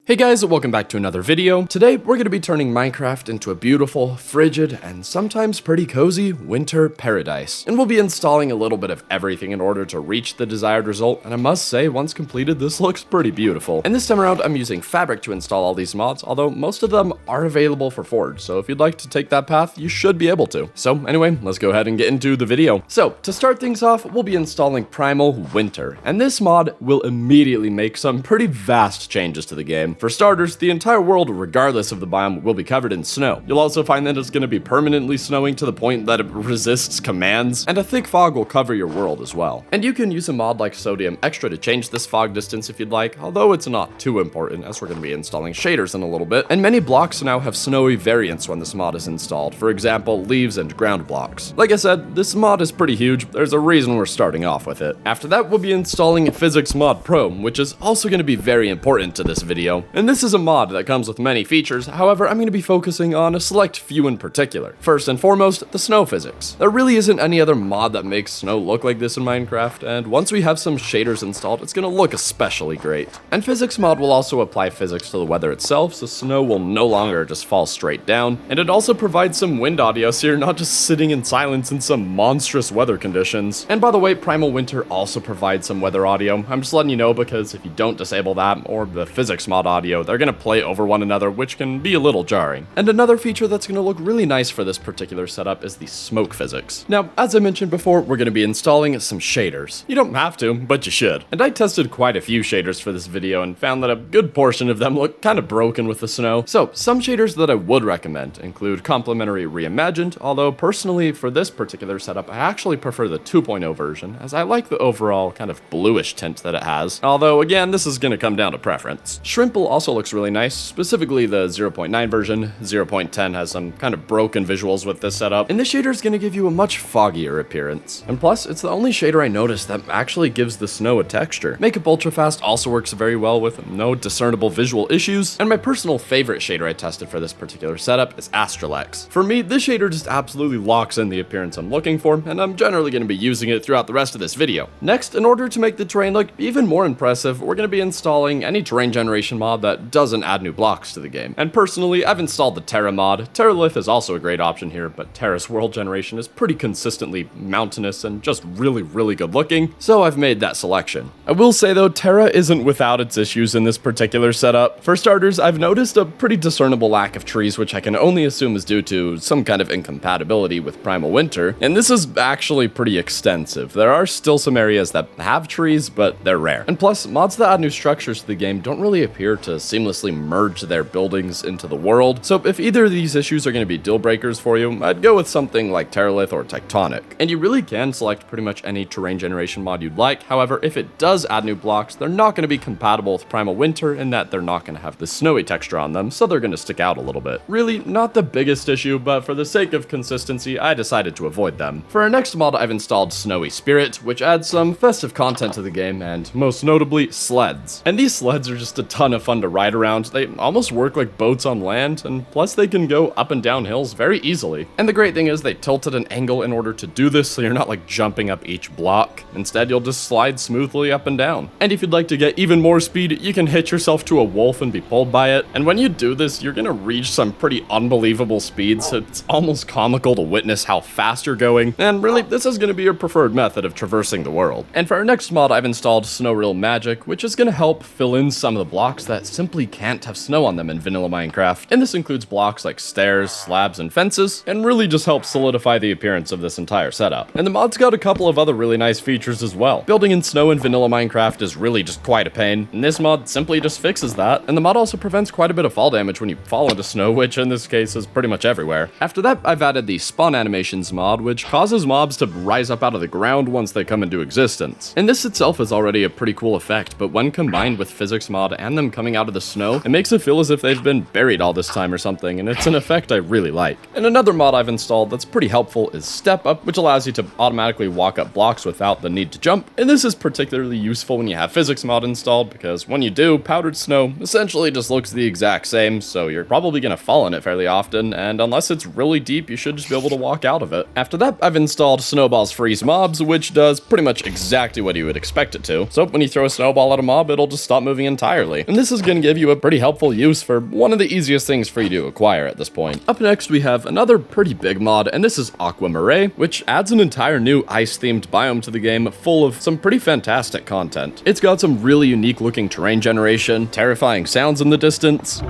Hey guys, welcome back to another video. Today, we're going to be turning Minecraft into a beautiful, frigid, and sometimes pretty cozy winter paradise. And we'll be installing a little bit of everything in order to reach the desired result, and I must say, once completed, this looks pretty beautiful. And this time around, I'm using Fabric to install all these mods, although most of them are available for Forge, so if you'd like to take that path, you should be able to. So anyway, let's go ahead and get into the video. So, to start things off, we'll be installing Primal Winter, and this mod will immediately make some pretty vast changes to the game. For starters, the entire world, regardless of the biome, will be covered in snow. You'll also find that it's going to be permanently snowing to the point that it resists commands, and a thick fog will cover your world as well. And you can use a mod like Sodium Extra to change this fog distance if you'd like, although it's not too important as we're going to be installing shaders in a little bit. And many blocks now have snowy variants when this mod is installed, for example, leaves and ground blocks. Like I said, this mod is pretty huge, there's a reason we're starting off with it. After that, we'll be installing Physics Mod Pro, which is also going to be very important to this video. And this is a mod that comes with many features, however, I'm going to be focusing on a select few in particular. First and foremost, the snow physics. There really isn't any other mod that makes snow look like this in Minecraft, and once we have some shaders installed, it's going to look especially great. And Physics Mod will also apply physics to the weather itself, so snow will no longer just fall straight down, and it also provides some wind audio so you're not just sitting in silence in some monstrous weather conditions. And by the way, Primal Winter also provides some weather audio. I'm just letting you know because if you don't disable that, or the Physics Mod audio, they're going to play over one another, which can be a little jarring. And another feature that's going to look really nice for this particular setup is the smoke physics. Now, as I mentioned before, we're going to be installing some shaders. You don't have to, but you should. And I tested quite a few shaders for this video and found that a good portion of them look kind of broken with the snow. So, some shaders that I would recommend include Complementary Reimagined, although personally for this particular setup, I actually prefer the 2.0 version, as I like the overall kind of bluish tint that it has. Although, again, this is going to come down to preference. Shrimple also looks really nice, specifically the 0.9 version. 0.10 has some kind of broken visuals with this setup, and this shader is going to give you a much foggier appearance. And plus, it's the only shader I noticed that actually gives the snow a texture. Makeup Ultrafast also works very well with no discernible visual issues, and my personal favorite shader I tested for this particular setup is AstraLex. For me, this shader just absolutely locks in the appearance I'm looking for, and I'm generally going to be using it throughout the rest of this video. Next, in order to make the terrain look even more impressive, we're going to be installing any terrain generation mod that doesn't add new blocks to the game. And personally, I've installed the Terra mod. Terralith is also a great option here, but Terra's world generation is pretty consistently mountainous and just really good looking, so I've made that selection. I will say though, Terra isn't without its issues in this particular setup. For starters, I've noticed a pretty discernible lack of trees, which I can only assume is due to some kind of incompatibility with Primal Winter, and this is actually pretty extensive. There are still some areas that have trees, but they're rare. And plus, mods that add new structures to the game don't really appear to seamlessly merge their buildings into the world, so if either of these issues are going to be deal breakers for you, I'd go with something like Terralith or Tectonic. And you really can select pretty much any terrain generation mod you'd like. However, if it does add new blocks, they're not going to be compatible with Primal Winter in that they're not going to have the snowy texture on them, so they're going to stick out a little bit. Really, not the biggest issue, but for the sake of consistency, I decided to avoid them. For our next mod, I've installed Snowy Spirit, which adds some festive content to the game, and most notably, sleds. And these sleds are just a ton of fun to ride around. They almost work like boats on land, and plus they can go up and down hills very easily. And the great thing is they tilt at an angle in order to do this, so you're not like jumping up each block. Instead, you'll just slide smoothly up and down. And if you'd like to get even more speed, you can hitch yourself to a wolf and be pulled by it. And when you do this, you're gonna reach some pretty unbelievable speeds. It's almost comical to witness how fast you're going. And really, this is gonna be your preferred method of traversing the world. And for our next mod, I've installed Snow Real Magic, which is gonna help fill in some of the blocks that simply can't have snow on them in vanilla Minecraft. And this includes blocks like stairs, slabs, and fences, and really just helps solidify the appearance of this entire setup. And the mod's got a couple of other really nice features as well. Building in snow in vanilla Minecraft is really just quite a pain, and this mod simply just fixes that. And the mod also prevents quite a bit of fall damage when you fall into snow, which in this case is pretty much everywhere. After that, I've added the Spawn Animations mod, which causes mobs to rise up out of the ground once they come into existence. And this itself is already a pretty cool effect, but when combined with Physics Mod and them coming out of the snow, it makes it feel as if they've been buried all this time or something, and it's an effect I really like. And another mod I've installed that's pretty helpful is StepUp, which allows you to automatically walk up blocks without the need to jump. And this is particularly useful when you have Physics Mod installed, because when you do, powdered snow essentially just looks the exact same, so you're probably going to fall in it fairly often, and unless it's really deep, you should just be able to walk out of it. After that, I've installed Snowballs Freeze Mobs, which does pretty much exactly what you would expect it to. So when you throw a snowball at a mob, it'll just stop moving entirely. And this is is going to give you a pretty helpful use for one of the easiest things for you to acquire at this point. Up next, we have another pretty big mod, and this is Aquamirae, which adds an entire new ice-themed biome to the game full of some pretty fantastic content. It's got some really unique looking terrain generation, terrifying sounds in the distance,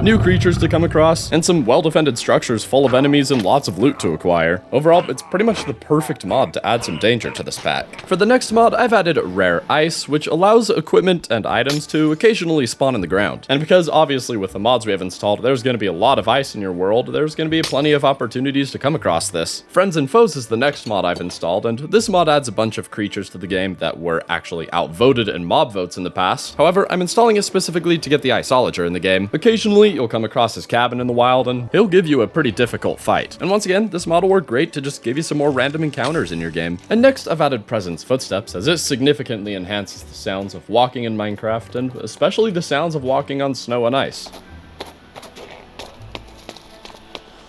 new creatures to come across, and some well-defended structures full of enemies and lots of loot to acquire. Overall, it's pretty much the perfect mod to add some danger to this pack. For the next mod, I've added Rare Ice, which allows equipment and items to occasionally spawn in the ground. And because obviously with the mods we have installed, there's going to be a lot of ice in your world, there's going to be plenty of opportunities to come across this. Friends and Foes is the next mod I've installed, and this mod adds a bunch of creatures to the game that were actually outvoted in mob votes in the past. However, I'm installing it specifically to get the Iceologer in the game. Occasionally, you'll come across his cabin in the wild, and he'll give you a pretty difficult fight. And once again, this mod will work great to just give you some more random encounters in your game. And next, I've added Presence Footsteps, as it significantly enhances the sounds of walking in Minecraft, and especially the sounds of walking on snow and ice.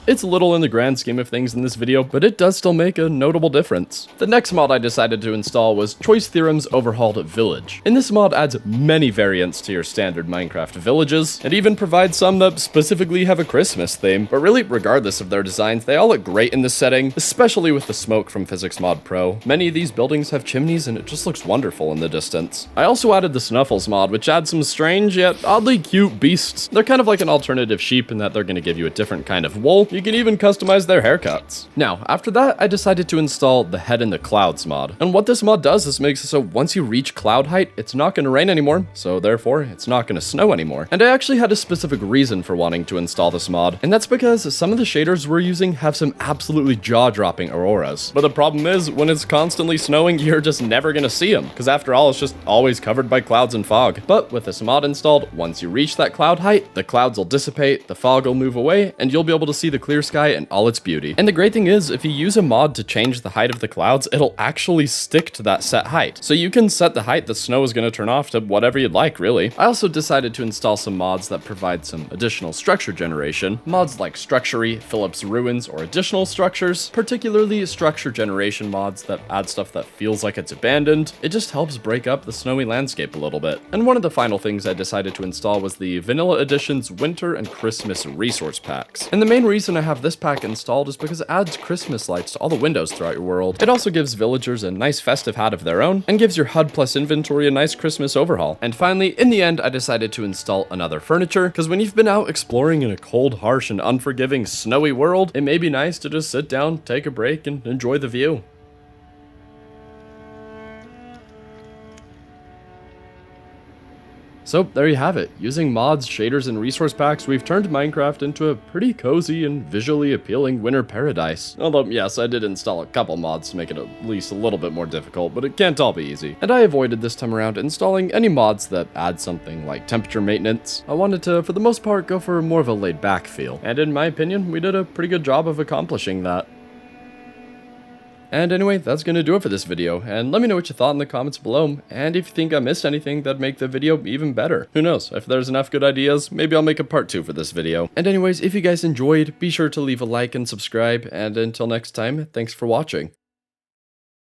It's little in the grand scheme of things in this video, but it does still make a notable difference. The next mod I decided to install was ChoiceTheorem's Overhauled Village. And this mod adds many variants to your standard Minecraft villages. It even provides some that specifically have a Christmas theme, but really, regardless of their designs, they all look great in this setting, especially with the smoke from Physics Mod Pro. Many of these buildings have chimneys, and it just looks wonderful in the distance. I also added the Snuffles mod, which adds some strange yet oddly cute beasts. They're kind of like an alternative sheep in that they're going to give you a different kind of wool. You can even customize their haircuts. Now, after that, I decided to install the Head in the Clouds mod. And what this mod does is makes it so once you reach cloud height, it's not going to rain anymore, so therefore, it's not going to snow anymore. And I actually had a specific reason for wanting to install this mod, and that's because some of the shaders we're using have some absolutely jaw-dropping auroras. But the problem is, when it's constantly snowing, you're just never going to see them, because after all, it's just always covered by clouds and fog. But with this mod installed, once you reach that cloud height, the clouds will dissipate, the fog will move away, and you'll be able to see the clear sky and all its beauty. And the great thing is, if you use a mod to change the height of the clouds, it'll actually stick to that set height. So you can set the height the snow is going to turn off to whatever you'd like, really. I also decided to install some mods that provide some additional structure generation. Mods like Structory, Philip's Ruins, or additional structures, particularly structure generation mods that add stuff that feels like it's abandoned. It just helps break up the snowy landscape a little bit. And one of the final things I decided to install was the Vanilla Edition's Winter and Christmas resource packs. And the main reason I have this pack installed is because it adds Christmas lights to all the windows throughout your world. It also gives villagers a nice festive hat of their own, and gives your HUD plus inventory a nice Christmas overhaul. And finally, in the end, I decided to install another furniture, because when you've been out exploring in a cold, harsh, and unforgiving snowy world, it may be nice to just sit down, take a break, and enjoy the view. So there you have it. Using mods, shaders, and resource packs, we've turned Minecraft into a pretty cozy and visually appealing winter paradise. Although, yes, I did install a couple mods to make it at least a little bit more difficult, but it can't all be easy. And I avoided this time around installing any mods that add something like temperature maintenance. I wanted to, for the most part, go for more of a laid-back feel. And in my opinion, we did a pretty good job of accomplishing that. And anyway, that's going to do it for this video, and let me know what you thought in the comments below, and if you think I missed anything that'd make the video even better. Who knows, if there's enough good ideas, maybe I'll make a part 2 for this video. And anyways, if you guys enjoyed, be sure to leave a like and subscribe, and until next time, thanks for watching.